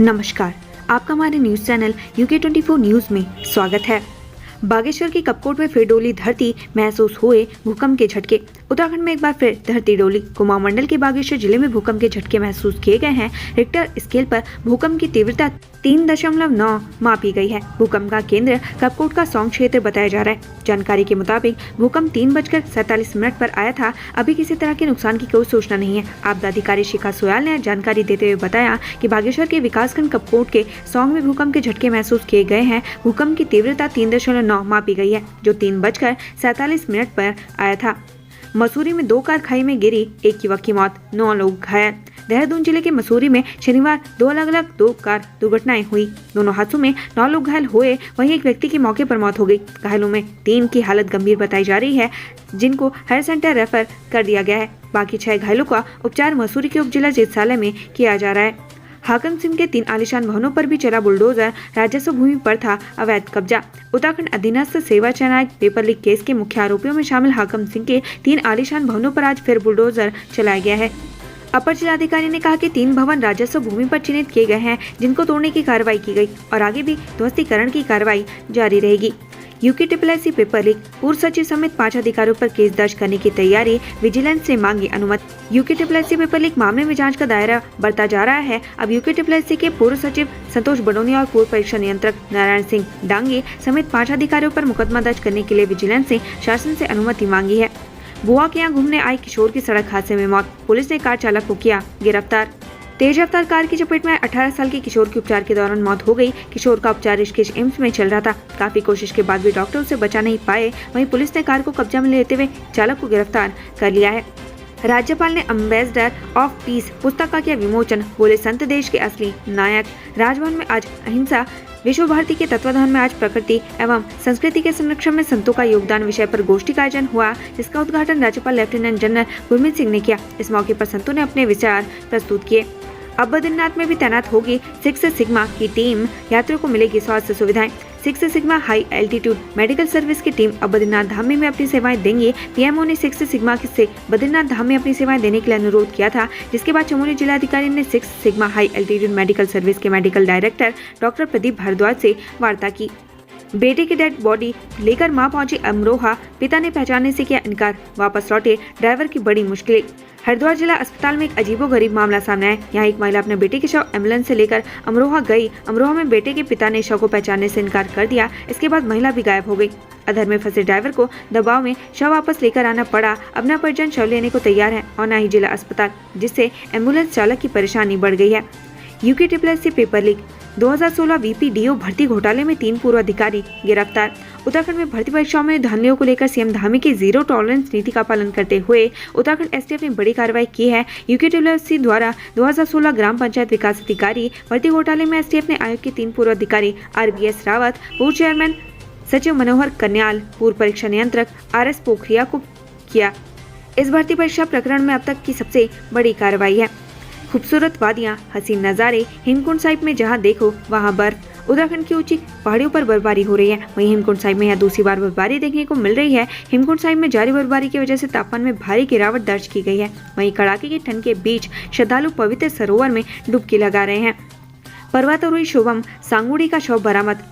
नमस्कार, आपका हमारे न्यूज चैनल UK24 न्यूज में स्वागत है। बागेश्वर की कपकोट में फिर डोली धरती, महसूस हुए भूकंप के झटके। उत्तराखंड में एक बार फिर धरती डोली। कुमाऊं मंडल के बागेश्वर जिले में भूकंप के झटके महसूस किए गए हैं। रिक्टर स्केल पर भूकंप की तीव्रता 3.9 मापी गई है। भूकंप का केंद्र कपकोट का सौंग क्षेत्र बताया जा रहा है। जानकारी के मुताबिक भूकंप 3:47 पर आया था। अभी किसी तरह के नुकसान की कोई सूचना नहीं है। आपदा अधिकारी शिखा सोयाल ने जानकारी देते हुए बताया कि बागेश्वर के विकासखंड कपकोट के सौंग में भूकंप के झटके महसूस किए गए हैं। भूकंप की तीव्रता 3.9 मापी गई है, जो 3:47 पर आया था। मसूरी में 2 कार खाई में गिरी, 1 युवक की मौत, 9 लोग घायल। देहरादून जिले के मसूरी में शनिवार 2 अलग-अलग 2 कार दुर्घटनाएं हुई। दोनों हादसों में 9 लोग घायल हुए, वहीं एक व्यक्ति की मौके पर मौत हो गई। घायलों में 3 की हालत गंभीर बताई जा रही है, जिनको हेल्थ सेंटर रेफर कर दिया गया है। बाकी 6 घायलों का उपचार मसूरी के उप जिला चिकित्सालय में किया जा रहा है। हाकम सिंह के 3 आलीशान भवनों पर भी चला बुलडोजर। राजस्व भूमि पर था अवैध कब्जा। उत्तराखंड अधीनस्थ सेवा चयन पेपर लीक केस के मुख्य आरोपियों में शामिल हाकम सिंह के 3 आलीशान भवनों पर आज फिर बुलडोजर चलाया गया है। अपर जिलाधिकारी ने कहा कि 3 भवन राजस्व भूमि पर चिन्हित किए गए हैं, जिनको तोड़ने की कार्रवाई की गई और आगे भी ध्वस्तीकरण की कार्रवाई जारी रहेगी। UKSSC पेपर लीक, पूर्व सचिव समेत 5 अधिकारियों पर केस दर्ज करने की तैयारी, विजिलेंस से मांगी अनुमति। UKSSC पेपर लीक मामले में जांच का दायरा बढ़ता जा रहा है। अब UKSSC के पूर्व सचिव संतोष बडोनिया और पूर्व परीक्षा नियंत्रक नारायण सिंह डांगे समेत 5 अधिकारियों पर मुकदमा दर्ज करने के लिए विजिलेंस से शासन से अनुमति मांगी है। बुआ के यहाँ घूमने आए किशोर की सड़क हादसे में मौत, पुलिस ने कार चालक को किया गिरफ्तार। तेज रफ्तार कार की चपेट में 18 साल के किशोर की उपचार के दौरान मौत हो गई। किशोर का उपचार ऋषिकेश एम्स में चल रहा था। काफी कोशिश के बाद भी डॉक्टर उसे बचा नहीं पाए। वहीं पुलिस ने कार को कब्जा में लेते हुए चालक को गिरफ्तार कर लिया है। राज्यपाल ने एम्बेसडर ऑफ पीस पुस्तक का किया विमोचन, बोले संत देश के असली नायक। राजभवन में आज अहिंसा विश्व भारती के तत्वाधान में आज प्रकृति एवं संस्कृति के संरक्षण में संतों का योगदान विषय पर गोष्ठी का आयोजन हुआ, जिसका उद्घाटन राज्यपाल लेफ्टिनेंट जनरल गुरमीत सिंह ने किया। इस मौके पर संतों ने अपने विचार प्रस्तुत किए। अब बद्रीनाथ में भी तैनात होगी 6 सिग्मा की टीम, यात्रियों को मिलेगी स्वास्थ्य सुविधाएं। 6 sigma high altitude medical service की टीम अब बद्रीनाथ धाम में अपनी सेवाएं देंगे। पीएमओ ने 6 सिग्मा से बद्रीनाथ धाम में अपनी सेवाएं देने के लिए अनुरोध किया था, जिसके बाद चमोली जिलाधिकारी ने 6 sigma high altitude medical service के medical director doctor Pradeep Bhardwaj से वार्ता की। बेटे की डेड बॉडी लेकर मां पहुंची अमरोहा, पिता ने पहचानने से किया इनकार, वापस लौटे ड्राइवर की बड़ी मुश्किलें। हरिद्वार जिला अस्पताल में एक अजीबोगरीब मामला सामने आया। यहाँ एक महिला अपने बेटे के शव एम्बुलेंस से लेकर अमरोहा गई। अमरोहा में बेटे के पिता ने शव को पहचानने से इनकार कर दिया। इसके बाद महिला भी गायब हो गई। अधर में फंसे ड्राइवर को दबाव में शव वापस लेकर आना पड़ा। अब न परिजन शव लेने को तैयार है और न ही जिला अस्पताल, जिससे एम्बुलेंस चालक की परेशानी बढ़ गई है। UKSSC पेपर लीक, 2016 VPDO भर्ती घोटाले में 3 पूर्व अधिकारी गिरफ्तार। उत्तराखंड में भर्ती परीक्षाओं में धांधलियों को लेकर सीएम धामी की जीरो टॉलरेंस नीति का पालन करते हुए उत्तराखंड STF ने बड़ी कार्रवाई की है। UKSSC द्वारा 2016 ग्राम पंचायत विकास अधिकारी भर्ती घोटाले में STF ने आयोग के 3 पूर्व अधिकारी RBS रावत, पूर्व चेयरमैन सचिव मनोहर कन्याल, पूर्व परीक्षा नियंत्रक RS पोखरिया को किया। इस भर्ती परीक्षा प्रकरण में अब तक की सबसे बड़ी कार्रवाई है। खूबसूरत वादियां, हसीन नज़ारे, हेमकुंड साहिब में जहां देखो वहां बर्फ। उत्तराखंड की ऊंची पहाड़ियों पर बर्फबारी हो रही है। वहीं हेमकुंड साहिब में यह दूसरी बार बर्फबारी देखने को मिल रही है। हेमकुंड साहिब में जारी बर्फबारी की वजह से तापमान में भारी गिरावट दर्ज की गई है। वहीं कड़ाके की ठंड के बीच श्रद्धालु पवित्र सरोवर में डुबकी लगा रहे हैं। पर्वतारोही शुभम सांगुड़ी का शव बरामद,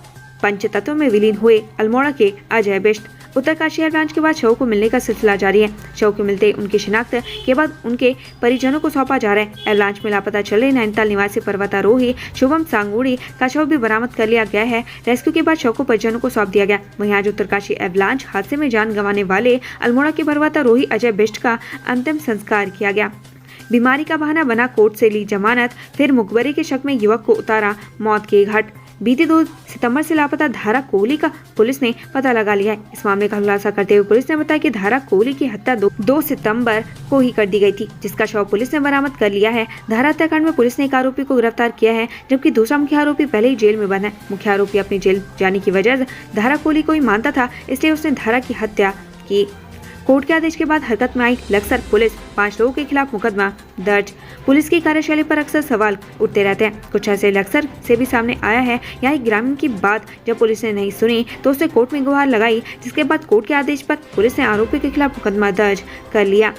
पंचतत्व में विलीन हुए अल्मोड़ा के अजय बिष्ट। उत्तरकाशी एयरलांच के बाद शव को मिलने का सिलसिला जारी है। शव के मिलते उनकी शिनाख्त के बाद उनके परिजनों को सौंपा जा रहा है। एयरलांच में लापता चल रहे नैनीताल निवासी पर्वतारोही शुभम सांगुड़ी का शव भी बरामद कर लिया गया है। रेस्क्यू के बाद शव को परिजनों को सौंप दिया गया। वहीं आज उत्तरकाशी एयरलांच हादसे में जान गंवाने वाले अल्मोड़ा के पर्वतारोही अजय बिष्ट का अंतिम संस्कार किया गया। बीमारी का बहाना बना कोर्ट से ली जमानत, फिर मुखबरी के शक में युवक को उतारा मौत के घाट। बीते 2 सितंबर से लापता धारा कोहली का पुलिस ने पता लगा लिया है। इस मामले का खुलासा करते हुए पुलिस ने बताया कि धारा कोहली की हत्या 2 सितंबर को ही कर दी गई थी, जिसका शव पुलिस ने बरामद कर लिया है। धारा हत्याकांड में पुलिस ने एक आरोपी को गिरफ्तार किया है, जबकि दूसरा मुख्य आरोपी पहले ही जेल में बंद है। मुख्य आरोपी अपनी जेल जाने की वजह धारा कोहली को ही मानता था, इसलिए उसने धारा की हत्या की। कोर्ट के आदेश के बाद हरकत में आई लक्सर पुलिस, 5 लोगों के खिलाफ मुकदमा दर्ज। पुलिस की कार्यशैली पर अक्सर सवाल उठते रहते हैं। कुछ ऐसे लक्सर से भी सामने आया है। यहाँ एक ग्रामीण की बात जब पुलिस ने नहीं सुनी तो उसने कोर्ट में गुहार लगाई, जिसके बाद कोर्ट के आदेश पर पुलिस ने आरोपी के खिलाफ मुकदमा दर्ज कर लिया।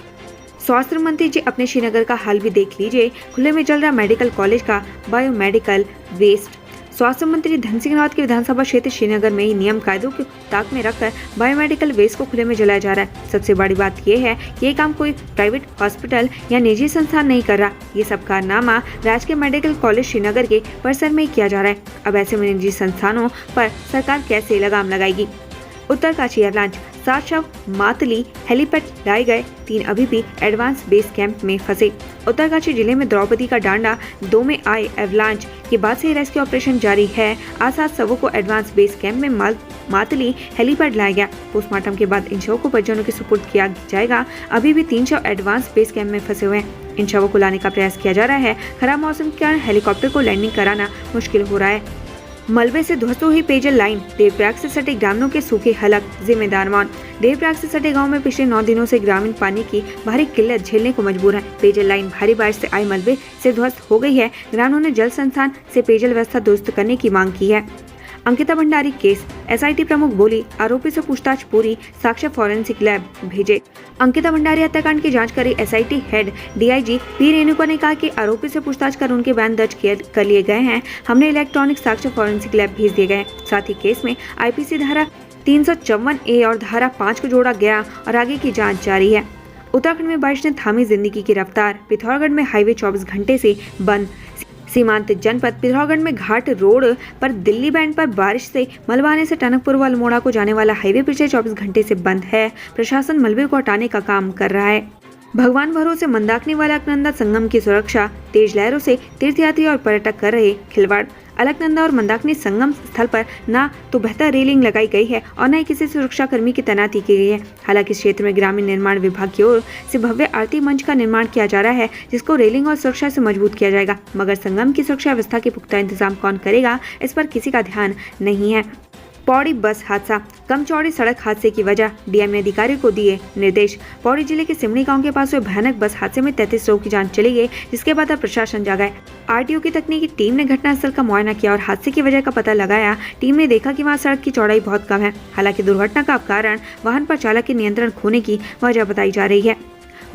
स्वास्थ्य मंत्री जी अपने श्रीनगर का हाल भी देख लीजिए। खुले में जल रहा मेडिकल कॉलेज का बायोमेडिकल वेस्ट। स्वास्थ्य मंत्री धन सिंह रावत के विधानसभा क्षेत्र श्रीनगर में ही नियम कायदों को ताक में रखकर बायोमेडिकल वेस्ट को खुले में जलाया जा रहा है। सबसे बड़ी बात यह है कि ये काम कोई प्राइवेट हॉस्पिटल या निजी संस्थान नहीं कर रहा। ये सब कारनामा राजकीय मेडिकल कॉलेज श्रीनगर के परिसर में ही किया जा रहा है। अब ऐसे में निजी संस्थानों पर सरकार कैसे लगाम लगाएगी? उत्तरकाशी एवलांच, 7 शव मातली हेलीपैड लाए गए, 3 अभी भी एडवांस बेस कैंप में फंसे। उत्तरकाशी जिले में द्रौपदी का डांडा 2 में आए एवलांच के बाद से रेस्क्यू ऑपरेशन जारी है। आज 7 शवों को एडवांस बेस कैंप में मातली हेलीपैड लाया गया। पोस्टमार्टम के बाद इन शवों को परिजनों के सुपुर्द किया जाएगा। अभी भी 3 शव एडवांस बेस कैंप में फंसे हुए हैं। इन शवों को लाने का प्रयास किया जा रहा है। खराब मौसम के कारण हेलीकॉप्टर को लैंडिंग कराना मुश्किल हो रहा है। मलबे से ध्वस्त हुई पेयजल लाइन, देवप्रयाग से सटे ग्रामीणों के सूखे हलक, जिम्मेदार मौन। देवप्रयाग से सटे गांव में पिछले 9 दिनों से ग्रामीण पानी की भारी किल्लत झेलने को मजबूर है। पेयजल लाइन भारी बारिश से आए मलबे से ध्वस्त हो गई है। ग्रामीणों ने जल संस्थान से पेयजल व्यवस्था दुरुस्त करने की मांग की है। अंकिता भंडारी केस, एसआईटी प्रमुख बोली आरोपी से पूछताछ पूरी, साक्ष्य फॉरेंसिक लैब भेजे। अंकिता भंडारी हत्याकांड की जांच करी SIT head DIG P Renuka ने कहा कि आरोपी से पूछताछ कर उनके बयान दर्ज कर लिए गए हैं। हमने इलेक्ट्रॉनिक साक्ष्य फॉरेंसिक लैब भेज दिए गए। साथ ही केस में आईपीसी धारा 354A और धारा 5 को जोड़ा गया और आगे की जाँच जारी है। उत्तराखंड में बारिश ने थामी जिंदगी की रफ्तार। पिथौरागढ़ में हाईवे 24 घंटे से बंद। सीमांत जनपद पिथौरागढ़ में घाट रोड पर दिल्ली बैंड पर बारिश से मलबा आने से टनकपुर व अल्मोड़ा को जाने वाला हाईवे पिछले 24 घंटे से बंद है। प्रशासन मलबे को हटाने का काम कर रहा है। भगवान भरोसे मंदाकिनी वाला अलकनंदा संगम की सुरक्षा, तेज लहरों से तीर्थयात्री और पर्यटक कर रहे खिलवाड़। अलकनंदा और मंदाकिनी संगम स्थल पर न तो बेहतर रेलिंग लगाई गई है और न ही किसी सुरक्षा कर्मी की तैनाती की गई है। हालांकि इस क्षेत्र में ग्रामीण निर्माण विभाग की ओर से भव्य आरती मंच का निर्माण किया जा रहा है, जिसको रेलिंग और सुरक्षा से मजबूत किया जाएगा। मगर संगम की सुरक्षा व्यवस्था के पुख्ता इंतजाम कौन करेगा, इस पर किसी का ध्यान नहीं है। पौड़ी बस हादसा, कम चौड़ी सड़क हादसे की वजह, डीएम ने अधिकारी को दिए निर्देश। पौड़ी जिले के सिमड़ी गांव के पास हुए भयानक बस हादसे में 33 लोगों की जान चली गई, जिसके बाद अब प्रशासन जागा है। आरटीओ की तकनीकी टीम ने घटनास्थल का मुआयना किया और हादसे की वजह का पता लगाया। टीम ने देखा कि वहां सड़क की चौड़ाई बहुत कम है। हालांकि दुर्घटना का कारण वाहन पर चालक के नियंत्रण खोने की वजह बताई जा रही है।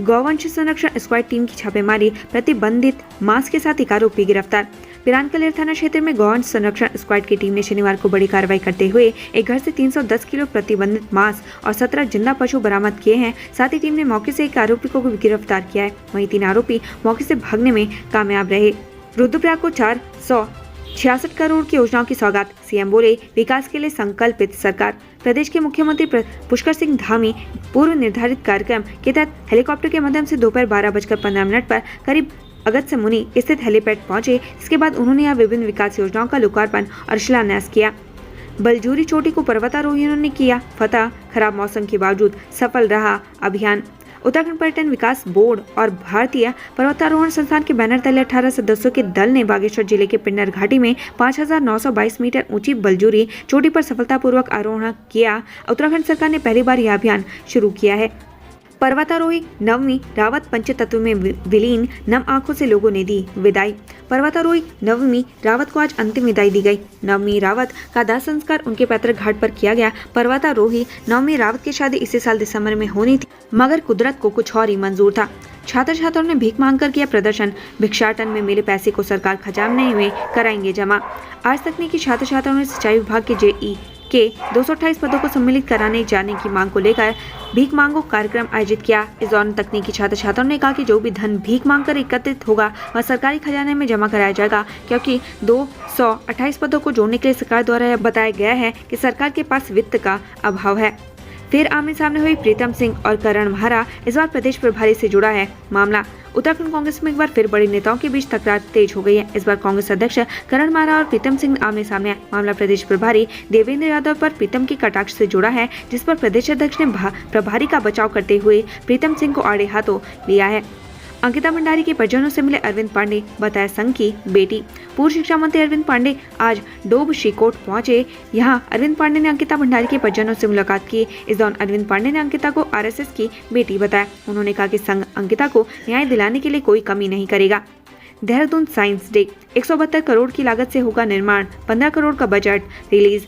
गौवंश संरक्षण स्क्वाड टीम की छापेमारी, प्रतिबंधित मांस के साथ एक आरोपी गिरफ्तार। पिरानकलेर थाना क्षेत्र में गौवंश संरक्षण स्क्वाड की टीम ने शनिवार को बड़ी कार्रवाई करते हुए एक घर से 310 किलो प्रतिबंधित मांस और 17 जिंदा पशु बरामद किए हैं। साथ ही टीम ने मौके से एक आरोपी को भी गिरफ्तार किया है। वहीं 3 आरोपी मौके से भागने में कामयाब रहे। रुद्रप्रयाग को 466 करोड़ की योजनाओं की सौगात, सीएम बोले विकास के लिए संकल्पित सरकार। प्रदेश के मुख्यमंत्री पुष्कर सिंह धामी पूर्व निर्धारित कार्यक्रम के तहत हेलीकॉप्टर के माध्यम से दोपहर 12:15 पर करीब अगस्त मुनि स्थित हेलीपैड पहुंचे। इसके बाद उन्होंने यहाँ विभिन्न विकास योजनाओं का लोकार्पण और शिलान्यास किया। बलजूरी चोटी को पर्वतारोहियों ने किया फतह, खराब मौसम के बावजूद सफल रहा अभियान। उत्तराखंड पर्यटन विकास बोर्ड और भारतीय पर्वतारोहण संस्थान के बैनर तले 18 सदस्यों के दल ने बागेश्वर जिले के पिन्नर घाटी में 5922 मीटर ऊंची बलजूरी चोटी पर सफलतापूर्वक आरोहण किया। उत्तराखंड सरकार ने पहली बार यह अभियान शुरू किया है। पर्वतारोही नवमी रावत पंचतत्व में विलीन, नम आंखों से लोगों ने दी विदाई। पर्वतारोही नवमी रावत को आज अंतिम विदाई दी गई। नवमी रावत का दाह संस्कार उनके पैतृक घाट पर किया गया। पर्वतारोही नवमी रावत की शादी इसी साल दिसंबर में होनी थी, मगर कुदरत को कुछ और ही मंजूर था। छात्र छात्राओं ने भीख मांगकर किया प्रदर्शन। भिक्षाटन में मिले पैसे को सरकार खजाने में कराएंगे जमा। आज तकनीकी छात्र छात्राओं ने सिंचाई विभाग के जेई के 228 पदों को सम्मिलित कराने जाने की मांग को लेकर भीख मांगो कार्यक्रम आयोजित किया। इस दौरान तकनीकी छात्र छात्राओं ने कहा कि जो भी धन भीख मांगकर एकत्रित होगा वह सरकारी खजाने में जमा कराया जाएगा, क्योंकि 228 पदों को जोड़ने के लिए सरकार द्वारा यह बताया गया है कि सरकार के पास वित्त का अभाव है। फिर आमने सामने हुई प्रीतम सिंह और करण महारा, इस बार प्रदेश प्रभारी से जुड़ा है मामला। उत्तराखंड कांग्रेस में एक बार फिर बड़े नेताओं के बीच तकरार तेज हो गई है। इस बार कांग्रेस अध्यक्ष करण महारा और प्रीतम सिंह आमने सामने है। मामला प्रदेश प्रभारी देवेंद्र यादव पर प्रीतम की कटाक्ष से जुड़ा है, जिस पर प्रदेश अध्यक्ष ने प्रभारी का बचाव करते हुए प्रीतम सिंह को आड़े हाथों लिया है। अंकिता भंडारी के परिजनों से मिले अरविंद पांडे, बताया संघ की बेटी। पूर्व शिक्षा मंत्री अरविंद पांडे आज डोब श्रीकोट पहुंचे। यहां अरविंद पांडे ने अंकिता भंडारी के परिजनों से मुलाकात की। इस दौरान अरविंद पांडे ने अंकिता को आरएसएस की बेटी बताया। उन्होंने कहा कि संघ अंकिता को न्याय दिलाने के लिए कोई कमी नहीं करेगा। देहरादून साइंस डे, 172 करोड़ की लागत से होगा निर्माण, 15 करोड़ का बजट रिलीज।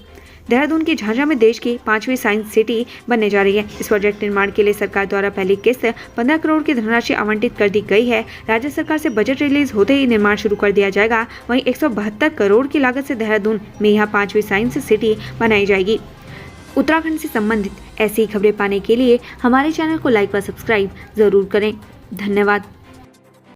देहरादून की झांझा में देश की 5वीं साइंस सिटी बनने जा रही है। इस प्रोजेक्ट निर्माण के लिए सरकार द्वारा पहली किस्त 15 करोड़ की धनराशि आवंटित कर दी गई है। राज्य सरकार से बजट रिलीज होते ही निर्माण शुरू कर दिया जाएगा। वहीं 172 करोड़ की लागत से देहरादून में यह 5वीं साइंस सिटी बनाई जाएगी। उत्तराखंड से संबंधित ऐसी खबरें पाने के लिए हमारे चैनल को लाइक व सब्सक्राइब जरूर करें। धन्यवाद।